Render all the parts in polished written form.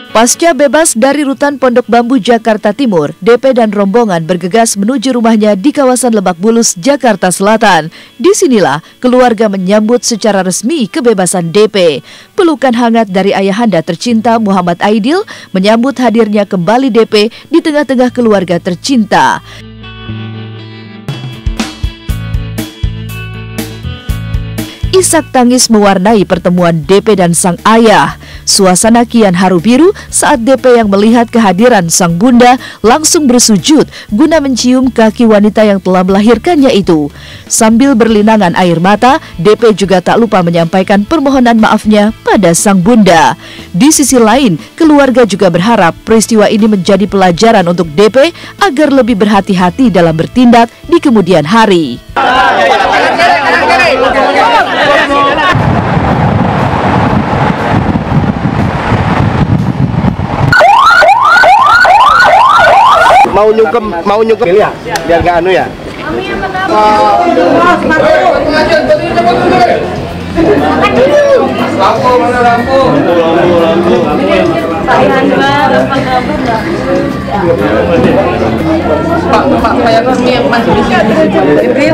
Pasca bebas dari rutan Pondok Bambu, Jakarta Timur, DP dan rombongan bergegas menuju rumahnya di kawasan Lebak Bulus, Jakarta Selatan. Disinilah keluarga menyambut secara resmi kebebasan DP. Pelukan hangat dari ayahanda tercinta Muhammad Aidil menyambut hadirnya kembali DP di tengah-tengah keluarga tercinta. Isak tangis mewarnai pertemuan DP dan sang ayah. Suasana kian haru biru saat DP yang melihat kehadiran sang bunda langsung bersujud guna mencium kaki wanita yang telah melahirkannya itu. Sambil berlinangan air mata, DP juga tak lupa menyampaikan permohonan maafnya pada sang bunda. Di sisi lain, keluarga juga berharap peristiwa ini menjadi pelajaran untuk DP agar lebih berhati-hati dalam bertindak di kemudian hari. Mau nyukem ya, biar gak anu ya. Pak yang kami yang masih di sini.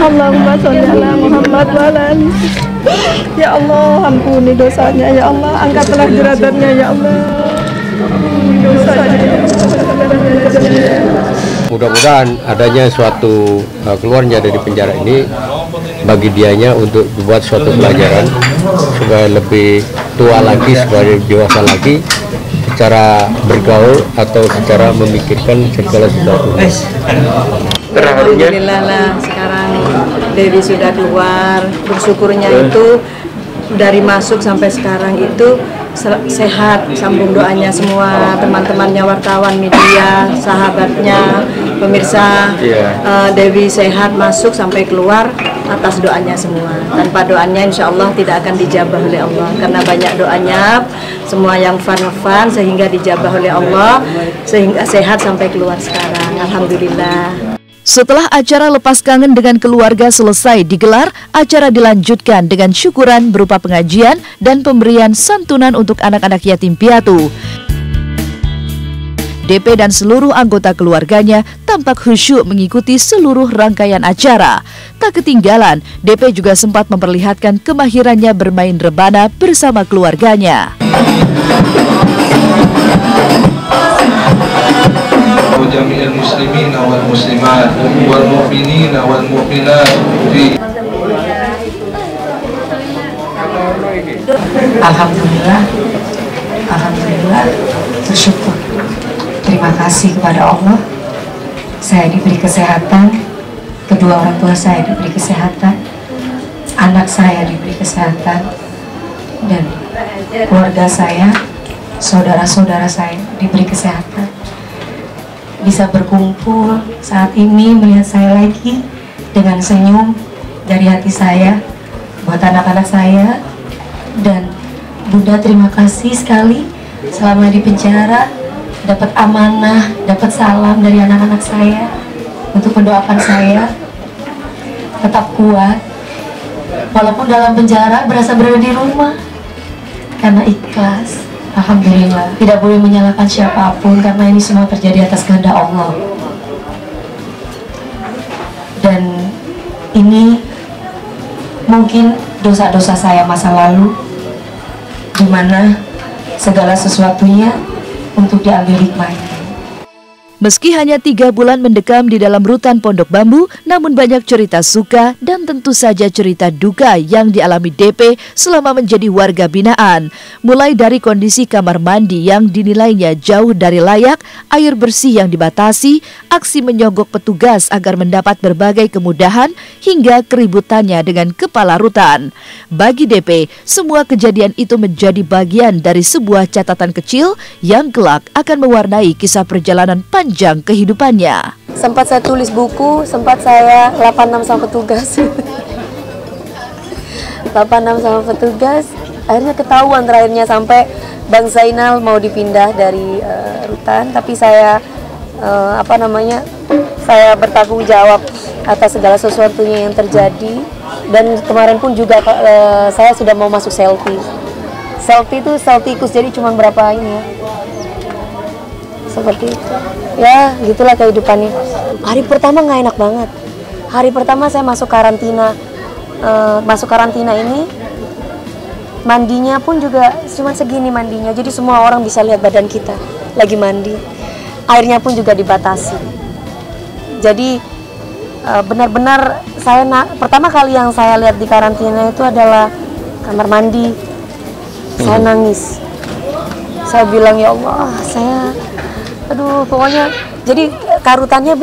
Allahumma sholli ala Muhammad wa ala ali. Ya Allah, ampuni dosanya ya Allah, angkatlah derajatnya ya Allah. Mudah-mudahan adanya suatu keluarnya dari penjara ini bagi dianya untuk dibuat suatu pelajaran supaya lebih tua lagi, supaya dewasa lagi secara bergaul atau secara memikirkan segala sesuatu. Alhamdulillah lah, sekarang Dewi sudah keluar. Bersyukurnya itu dari masuk sampai sekarang itu sehat. Sambung doanya semua teman-temannya, wartawan, media, sahabatnya, pemirsa. Dewi sehat masuk sampai keluar atas doanya semua. Tanpa doanya insya Allah tidak akan dijabah oleh Allah, karena banyak doanya semua yang fun sehingga dijabah oleh Allah, sehingga sehat sampai keluar sekarang. Alhamdulillah. Setelah acara lepas kangen dengan keluarga selesai digelar, acara dilanjutkan dengan syukuran berupa pengajian dan pemberian santunan untuk anak-anak yatim piatu. DP dan seluruh anggota keluarganya tampak khusyuk mengikuti seluruh rangkaian acara. Tak ketinggalan, DP juga sempat memperlihatkan kemahirannya bermain rebana bersama keluarganya. Jami'il muslimin wal muslimat wal mu'minin wal mu'minat fi. Alhamdulillah, bersyukur. Terima kasih kepada Allah. Saya diberi kesehatan, kedua orang tua saya diberi kesehatan, anak saya diberi kesehatan, dan keluarga saya, saudara-saudara saya diberi kesehatan. Bisa berkumpul saat ini, melihat saya lagi dengan senyum dari hati saya buat anak-anak saya. Dan Bunda terima kasih sekali selama di penjara, dapat amanah, dapat salam dari anak-anak saya untuk mendoakan saya tetap kuat walaupun dalam penjara, berasa berada di rumah karena ikhlas. Alhamdulillah, tidak boleh menyalahkan siapapun karena ini semua terjadi atas kehendak Allah. Dan ini mungkin dosa-dosa saya masa lalu, di mana segala sesuatunya untuk diambil hikmahnya. Meski hanya 3 bulan mendekam di dalam rutan Pondok Bambu, namun banyak cerita suka dan tentu saja cerita duka yang dialami DP selama menjadi warga binaan. Mulai dari kondisi kamar mandi yang dinilainya jauh dari layak, air bersih yang dibatasi, aksi menyogok petugas agar mendapat berbagai kemudahan, hingga keributannya dengan kepala rutan. Bagi DP, semua kejadian itu menjadi bagian dari sebuah catatan kecil yang kelak akan mewarnai kisah perjalanan panjang kehidupannya. Sempat saya tulis buku, sempat saya 86 sama petugas. 86 sama petugas, akhirnya ketahuan terakhirnya sampai Bang Zainal mau dipindah dari rutan, tapi saya saya bertanggung jawab atas segala sesuatunya yang terjadi. Dan kemarin pun juga saya sudah mau masuk selfie. Selfie itu selfie-kus, jadi cuma berapa ini ya. Seperti itu. Ya, gitulah kehidupannya. Hari pertama nggak enak banget. Hari pertama saya masuk karantina. Masuk karantina ini, mandinya pun juga cuma segini mandinya. Jadi semua orang bisa lihat badan kita lagi mandi. Airnya pun juga dibatasi. Jadi benar-benar pertama kali yang saya lihat di karantina itu adalah kamar mandi. Saya nangis. Saya bilang, ya Allah, aduh, pokoknya jadi karutannya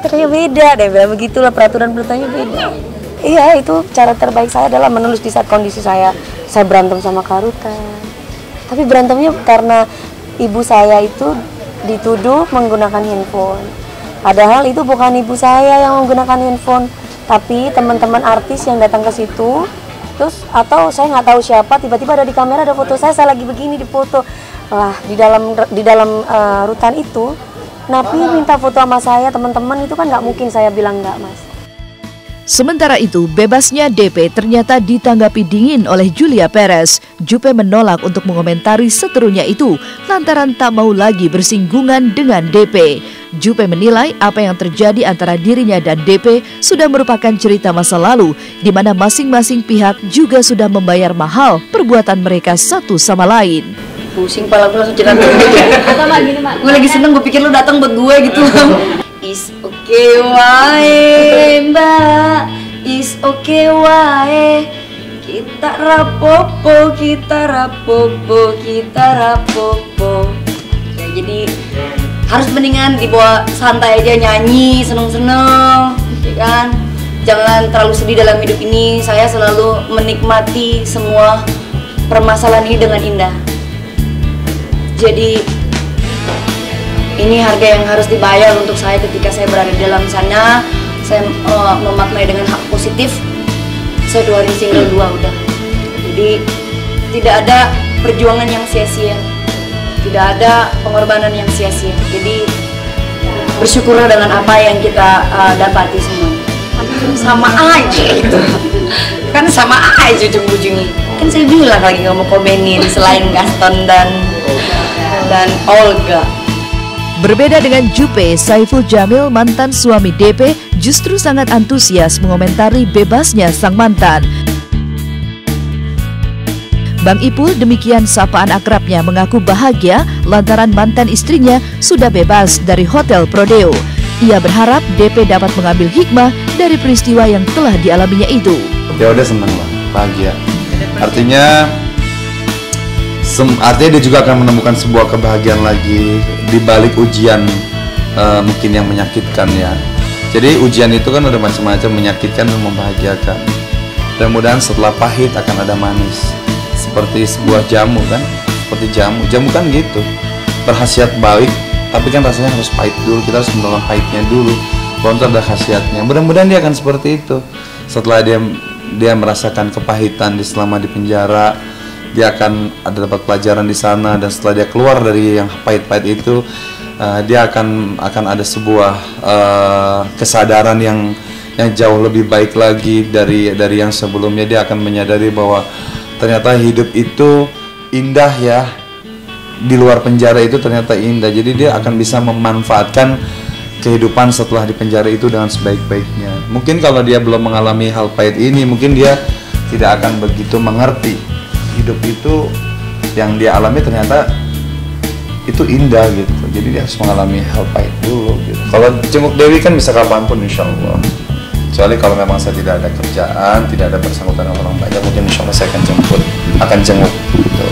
katanya beda deh, bilang begitulah, peraturan berutannya beda. Iya, itu cara terbaik saya adalah menulis di saat kondisi saya berantem sama karutan. Tapi berantemnya karena ibu saya itu dituduh menggunakan handphone. Padahal itu bukan ibu saya yang menggunakan handphone, tapi teman-teman artis yang datang ke situ. Terus atau saya nggak tahu siapa, tiba-tiba ada di kamera, ada foto saya lagi begini di foto. Lah di dalam rutan itu, Napi minta foto sama saya, teman-teman, itu kan nggak mungkin saya bilang nggak, Mas. Sementara itu, bebasnya DP ternyata ditanggapi dingin oleh Julia Perez. Juppe menolak untuk mengomentari seterunya itu lantaran tak mau lagi bersinggungan dengan DP. Juppe menilai apa yang terjadi antara dirinya dan DP sudah merupakan cerita masa lalu, di mana masing-masing pihak juga sudah membayar mahal perbuatan mereka satu sama lain. Pusing pala gue langsung cerita gini, Mak. Gue lagi seneng, gue pikir lu datang buat gue gitu. Is okay wae mbak, is okay wae. Kita rapopo. Ya, jadi harus mendingan dibawa santai aja, nyanyi, seneng-seneng, ya kan? Jangan terlalu sedih dalam hidup ini. Saya selalu menikmati semua permasalahan ini dengan indah. Jadi ini harga yang harus dibayar untuk saya ketika saya berada di dalam sana. Saya memaknai dengan hak positif. Saya keluarin single 2 udah. Jadi tidak ada perjuangan yang sia-sia, tidak ada pengorbanan yang sia-sia. Jadi bersyukurlah dengan apa yang kita dapati semua. Sama aja gitu. Kan sama aja ujung-ujungnya. Kan saya bilang lagi nggak mau komenin selain Gaston dan Olga. Berbeda dengan Juppe, Saiful Jamil, mantan suami DP, justru sangat antusias mengomentari bebasnya sang mantan. Bang Ipul, demikian sapaan akrabnya, mengaku bahagia lantaran mantan istrinya sudah bebas dari Hotel Prodeo. Ia berharap DP dapat mengambil hikmah dari peristiwa yang telah dialaminya itu. Ya udah, senang lah, bahagia. Artinya dia juga akan menemukan sebuah kebahagiaan lagi di balik ujian mungkin yang menyakitkan ya. Jadi ujian itu kan ada macam-macam, menyakitkan dan membahagiakan. Dan mudah-mudahan setelah pahit akan ada manis. Seperti sebuah jamu kan, seperti jamu kan gitu, berkhasiat baik, tapi kan rasanya harus pahit dulu. Kita harus menelan pahitnya dulu, baru ada khasiatnya. Mudah-mudahan dia akan seperti itu. Setelah dia merasakan kepahitan selama di penjara, dia akan ada dapat pelajaran di sana, dan setelah dia keluar dari yang pahit-pahit itu, dia akan ada sebuah kesadaran yang jauh lebih baik lagi dari yang sebelumnya. Dia akan menyadari bahwa ternyata hidup itu indah ya, di luar penjara itu ternyata indah. Jadi dia akan bisa memanfaatkan kehidupan setelah di penjara itu dengan sebaik-baiknya. Mungkin kalau dia belum mengalami hal pahit ini, mungkin dia tidak akan begitu mengerti hidup itu yang dia alami ternyata itu indah gitu. Jadi dia harus mengalami hal pahit dulu gitu. Kalau jenguk Dewi kan bisa kapanpun insya Allah. Kecuali kalau memang saya tidak ada kerjaan, tidak ada bersangkutan dengan orang banyak, mungkin insya Allah saya akan jenguk gitu.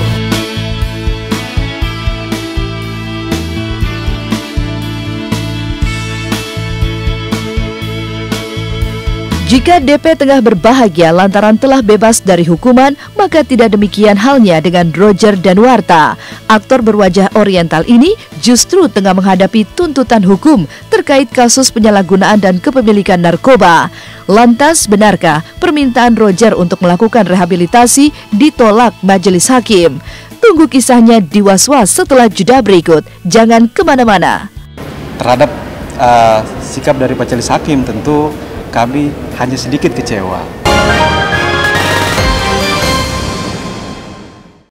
Jika DP tengah berbahagia lantaran telah bebas dari hukuman, maka tidak demikian halnya dengan Roger Danuarta. Aktor berwajah oriental ini justru tengah menghadapi tuntutan hukum terkait kasus penyalahgunaan dan kepemilikan narkoba. Lantas, benarkah permintaan Roger untuk melakukan rehabilitasi ditolak majelis hakim? Tunggu kisahnya di Was-Was setelah jeda berikut. Jangan kemana-mana. Terhadap sikap dari majelis hakim tentu kami hanya sedikit kecewa.